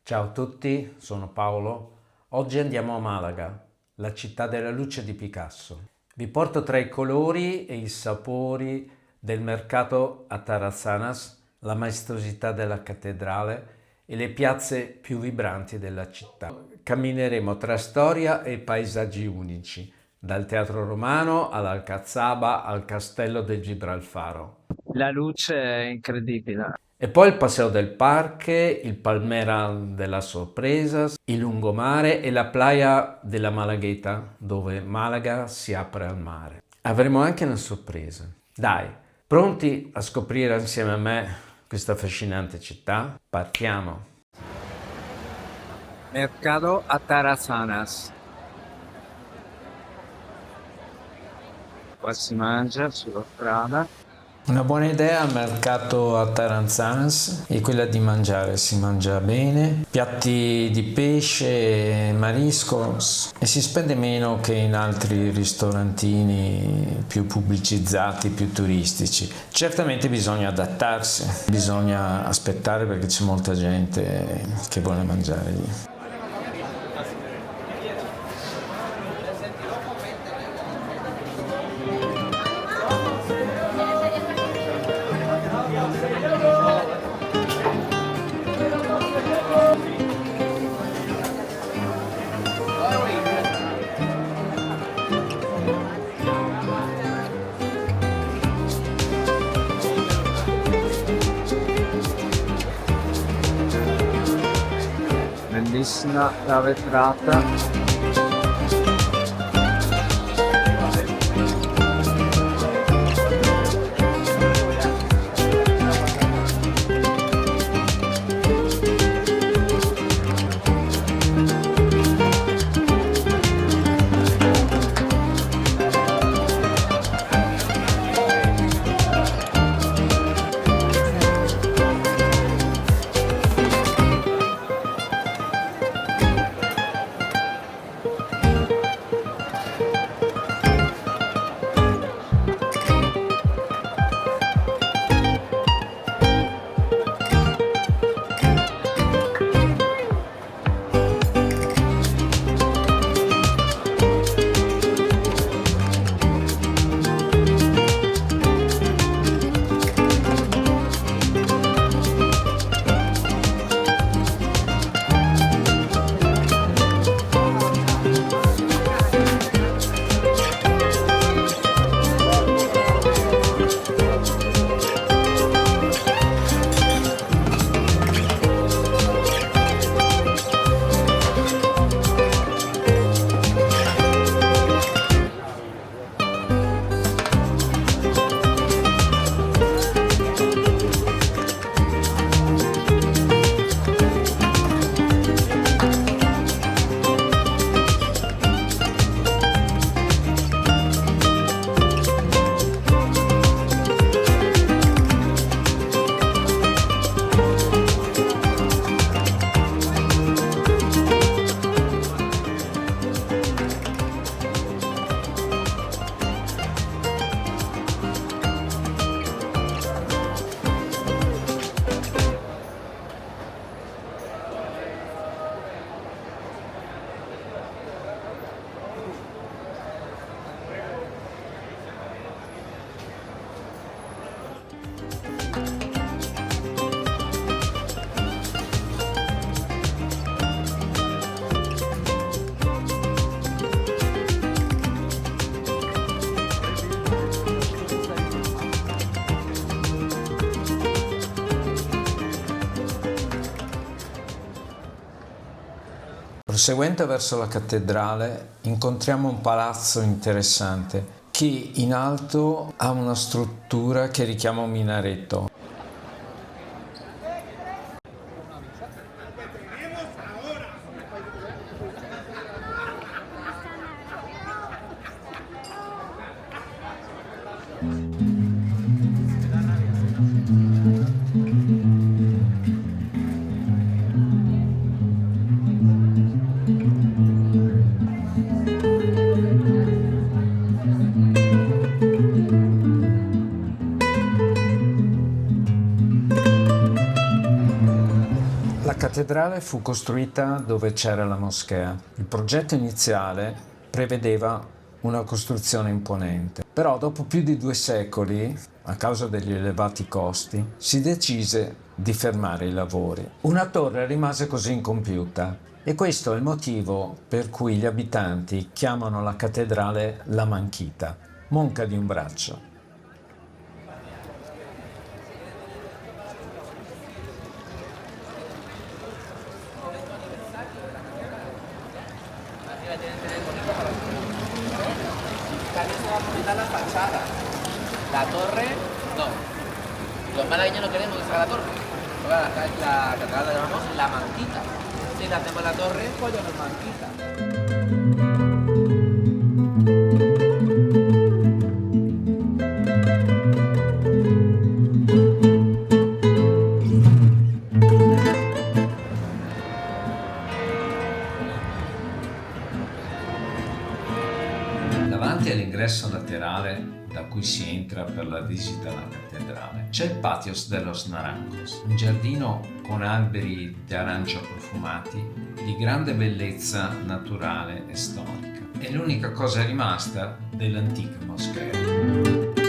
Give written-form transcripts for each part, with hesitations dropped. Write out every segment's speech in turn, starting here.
Ciao a tutti, sono Paolo. Oggi andiamo a Malaga, la città della luce di Picasso. Vi porto tra i colori e i sapori del mercato a Tarazanas, la maestosità della cattedrale e le piazze più vibranti della città. Cammineremo tra storia e paesaggi unici, dal teatro romano all'Alcazaba al castello del Gibralfaro. La luce è incredibile. E poi il Paseo del Parque, il Palmeral de las Sorpresas, il lungomare e la playa della Malagueta, dove Malaga si apre al mare. Avremo anche una sorpresa. Dai, pronti a scoprire insieme a me questa affascinante città? Partiamo! Mercado a Tarazanas. Qua si mangia sulla strada. Una buona idea al mercato a Taranzanas è quella di mangiare, si mangia bene, piatti di pesce, mariscos e si spende meno che in altri ristorantini più pubblicizzati, più turistici. Certamente bisogna adattarsi, bisogna aspettare perché c'è molta gente che vuole mangiare lì. Bellissima la vetrata. Proseguendo verso la cattedrale incontriamo un palazzo interessante che in alto ha una struttura che richiama un minareto. cattedrale fu costruita dove c'era la moschea. Il progetto iniziale prevedeva una costruzione imponente, però dopo più di 2 secoli, a causa degli elevati costi, si decise di fermare i lavori. Una torre rimase così incompiuta e questo è il motivo per cui gli abitanti chiamano la cattedrale La Manchita, monca di un braccio. La fachada, la torre, no. Los malagueños no queremos que se haga la torre. La catedral la llamamos la Manquita. Si le hacemos la torre, pues ya no es Manquita. Davanti all'ingresso laterale da cui si entra per la visita alla cattedrale c'è il Patios de los Naranjos, un giardino con alberi di arancia profumati di grande bellezza naturale e storica. È l'unica cosa rimasta dell'antica moschea.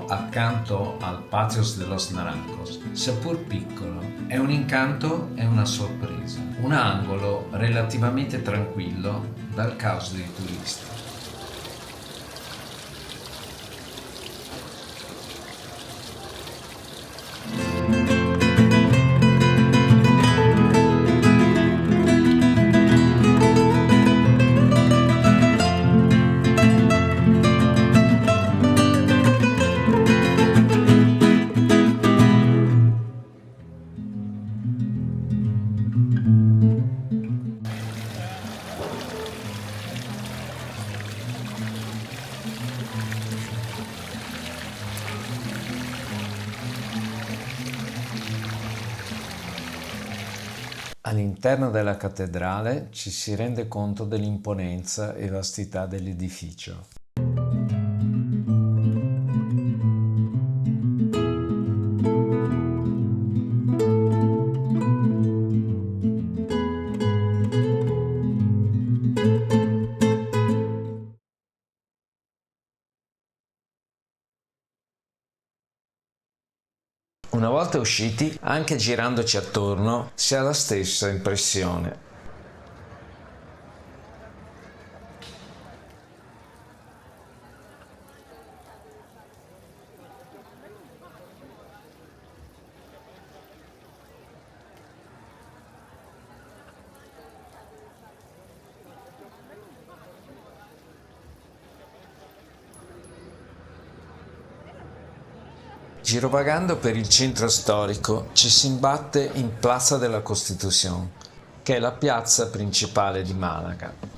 Accanto al Patios de los Naranjos, seppur piccolo, è un incanto e una sorpresa, un angolo relativamente tranquillo dal caos dei turisti. All'interno della cattedrale ci si rende conto dell'imponenza e vastità dell'edificio. Una volta usciti, anche girandoci attorno, si ha la stessa impressione. Girovagando per il centro storico ci si imbatte in Plaza de la Constitución, che è la piazza principale di Malaga.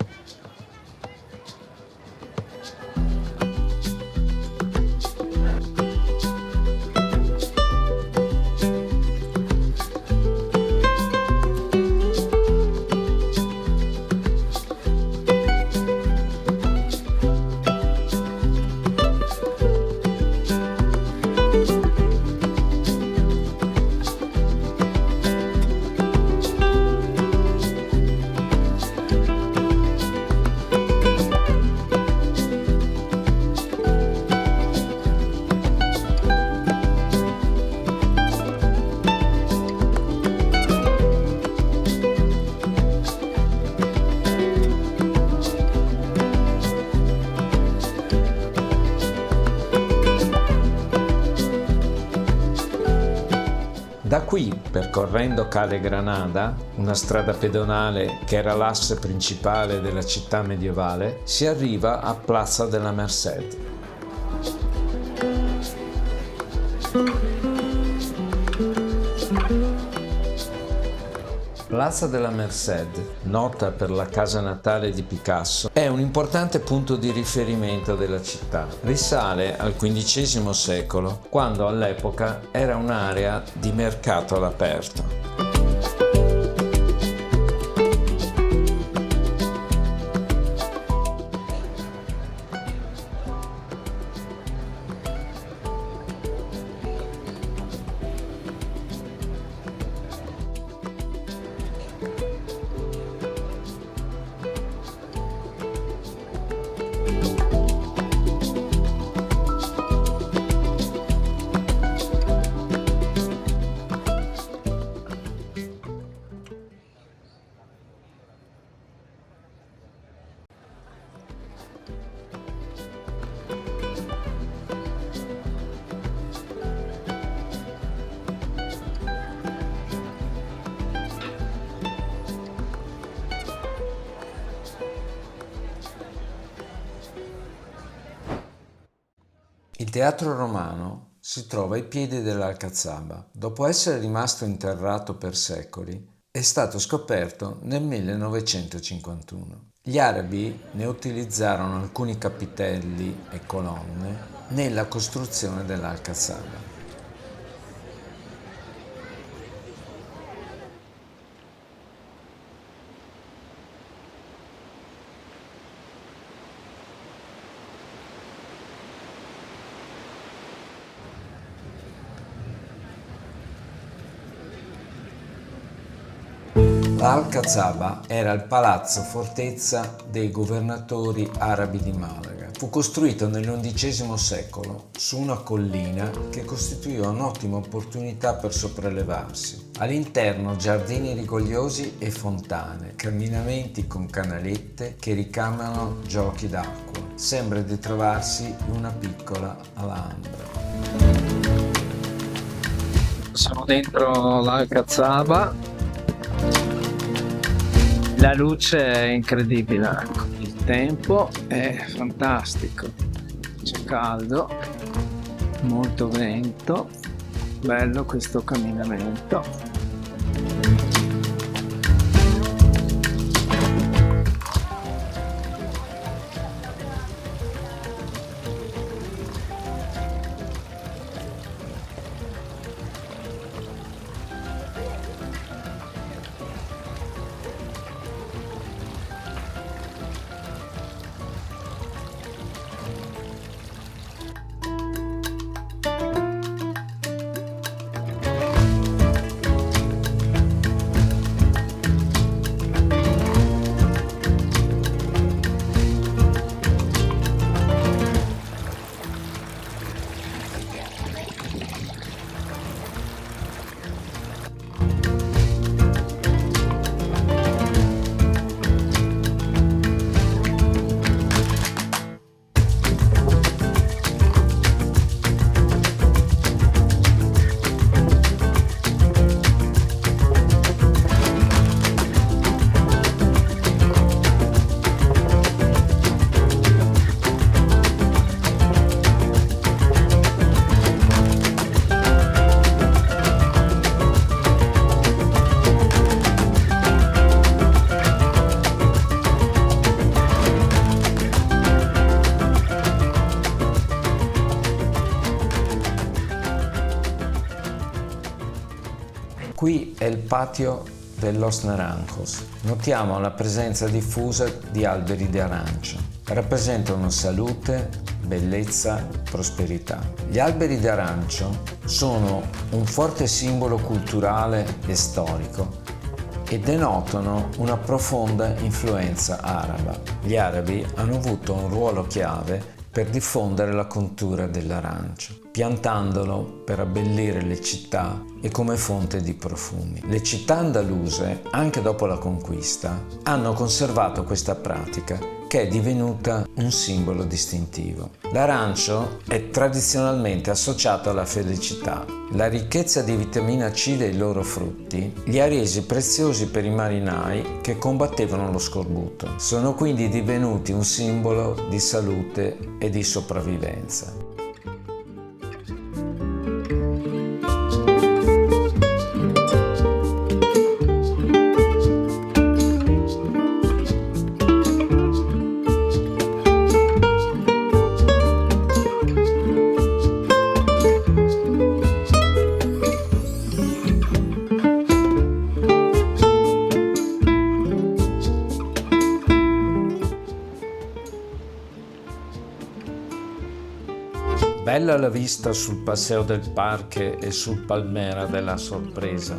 Da qui, percorrendo Calle Granada, una strada pedonale che era l'asse principale della città medievale, si arriva a Plaza de la Merced. Plaza de la Merced, nota per la casa natale di Picasso, è un importante punto di riferimento della città. Risale al XV secolo, quando all'epoca era un'area di mercato all'aperto. Il teatro romano si trova ai piedi dell'Alcazaba. Dopo essere rimasto interrato per secoli, è stato scoperto nel 1951. Gli arabi ne utilizzarono alcuni capitelli e colonne nella costruzione dell'Alcazaba. L'Alcazaba era il palazzo fortezza dei governatori arabi di Malaga. Fu costruito nell'XI secolo su una collina che costituiva un'ottima opportunità per sopraelevarsi. All'interno giardini rigogliosi e fontane, camminamenti con canalette che ricamano giochi d'acqua. Sembra di trovarsi in una piccola Alhambra. Siamo dentro l'Alcazaba. La luce è incredibile, ecco. Il tempo è fantastico, c'è caldo, molto vento, bello questo camminamento. Qui è il patio de Los Naranjos. Notiamo la presenza diffusa di alberi di arancio. Rappresentano salute, bellezza, prosperità. Gli alberi di arancio sono un forte simbolo culturale e storico e denotano una profonda influenza araba. Gli arabi hanno avuto un ruolo chiave per diffondere la cultura dell'arancio, piantandolo per abbellire le città e come fonte di profumi. Le città andaluse, anche dopo la conquista, hanno conservato questa pratica che è divenuta un simbolo distintivo. L'arancio è tradizionalmente associato alla felicità. La ricchezza di vitamina C dei loro frutti li ha resi preziosi per i marinai che combattevano lo scorbuto. Sono quindi divenuti un simbolo di salute e di sopravvivenza. Bella la vista sul Paseo del Parque e sul Palmera della Sorpresa.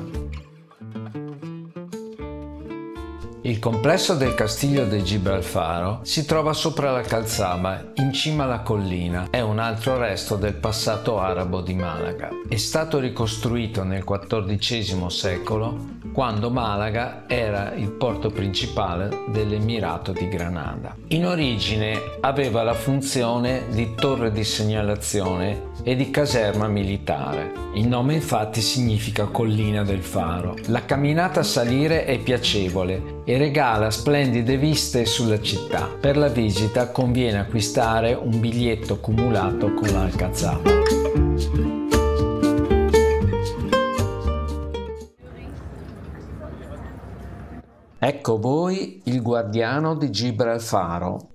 Il complesso del Castillo de Gibralfaro si trova sopra la calzaba, in cima alla collina. È un altro resto del passato arabo di Malaga. È stato ricostruito nel XIV secolo, quando Malaga era il porto principale dell'Emirato di Granada. In origine aveva la funzione di torre di segnalazione e di caserma militare. Il nome infatti significa collina del faro. La camminata a salire è piacevole e regala splendide viste sulla città. Per la visita conviene acquistare un biglietto cumulato con l'Alcazaba. Ecco voi il guardiano di Gibralfaro.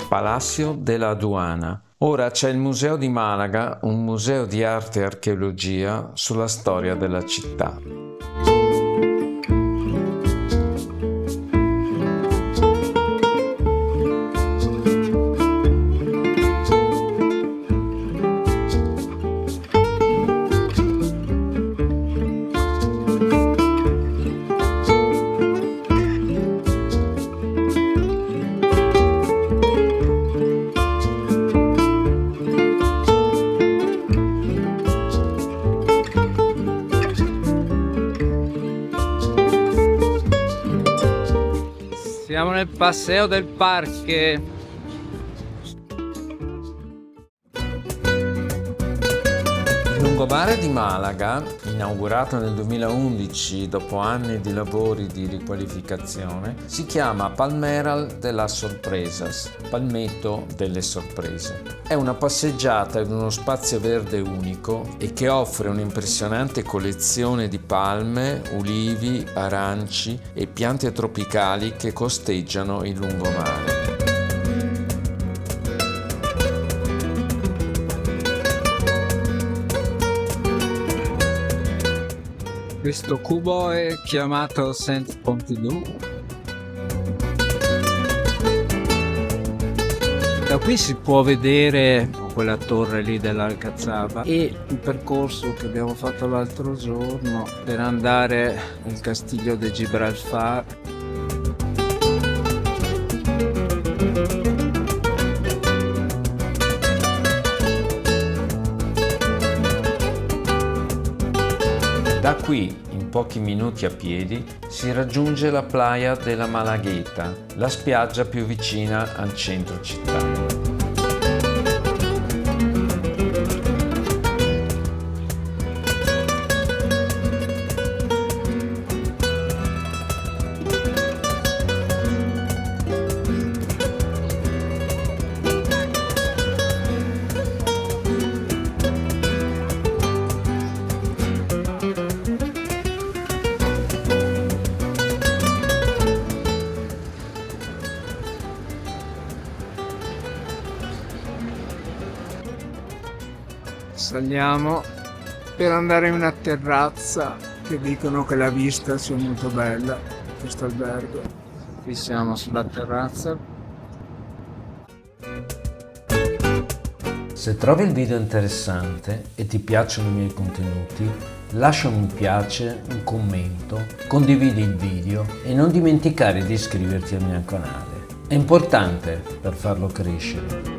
Palacio de la Aduana. Ora c'è il Museo di Malaga, un museo di arte e archeologia sulla storia della città. Siamo nel Paseo del Parque. Il lungomare di Malaga, inaugurato nel 2011 dopo anni di lavori di riqualificazione, si chiama Palmeral de las Sorpresas, palmetto delle sorprese. È una passeggiata in uno spazio verde unico e che offre un'impressionante collezione di palme, ulivi, aranci e piante tropicali che costeggiano il lungomare. Questo cubo è chiamato Saint Pompidou. Da qui si può vedere quella torre lì dell'Alcazaba e il percorso che abbiamo fatto l'altro giorno per andare al Castiglio di Gibralfaro. Da qui, in pochi minuti a piedi, si raggiunge la Playa de la Malagueta, la spiaggia più vicina al centro città. Saliamo per andare in una terrazza che dicono che la vista sia molto bella, questo albergo. Qui siamo sulla terrazza. Se trovi il video interessante e ti piacciono i miei contenuti, lascia un mi piace, un commento, condividi il video e non dimenticare di iscriverti al mio canale. È importante per farlo crescere.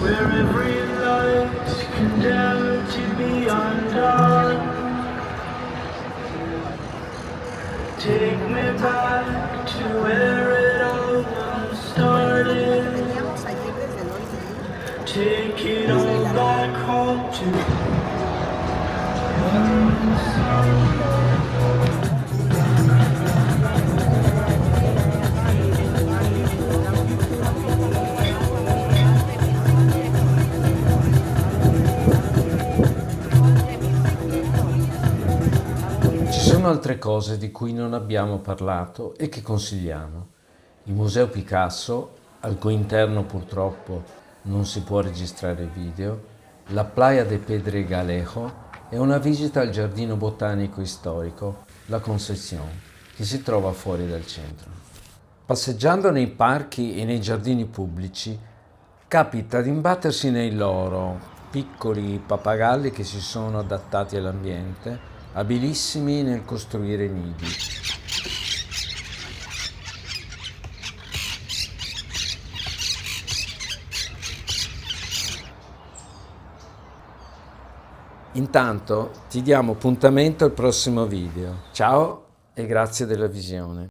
where every light's condemned to be undone. Take me back to where it all started. Take it all back home to Ci sono altre cose di cui non abbiamo parlato e che consigliamo. Il Museo Picasso, al cui interno purtroppo non si può registrare video, la Playa de Pedregalejo e una visita al giardino botanico storico, la Concepción, che si trova fuori dal centro. Passeggiando nei parchi e nei giardini pubblici, capita di imbattersi nei loro, piccoli pappagalli che si sono adattati all'ambiente, abilissimi nel costruire nidi. Intanto ti diamo appuntamento al prossimo video. Ciao e grazie della visione.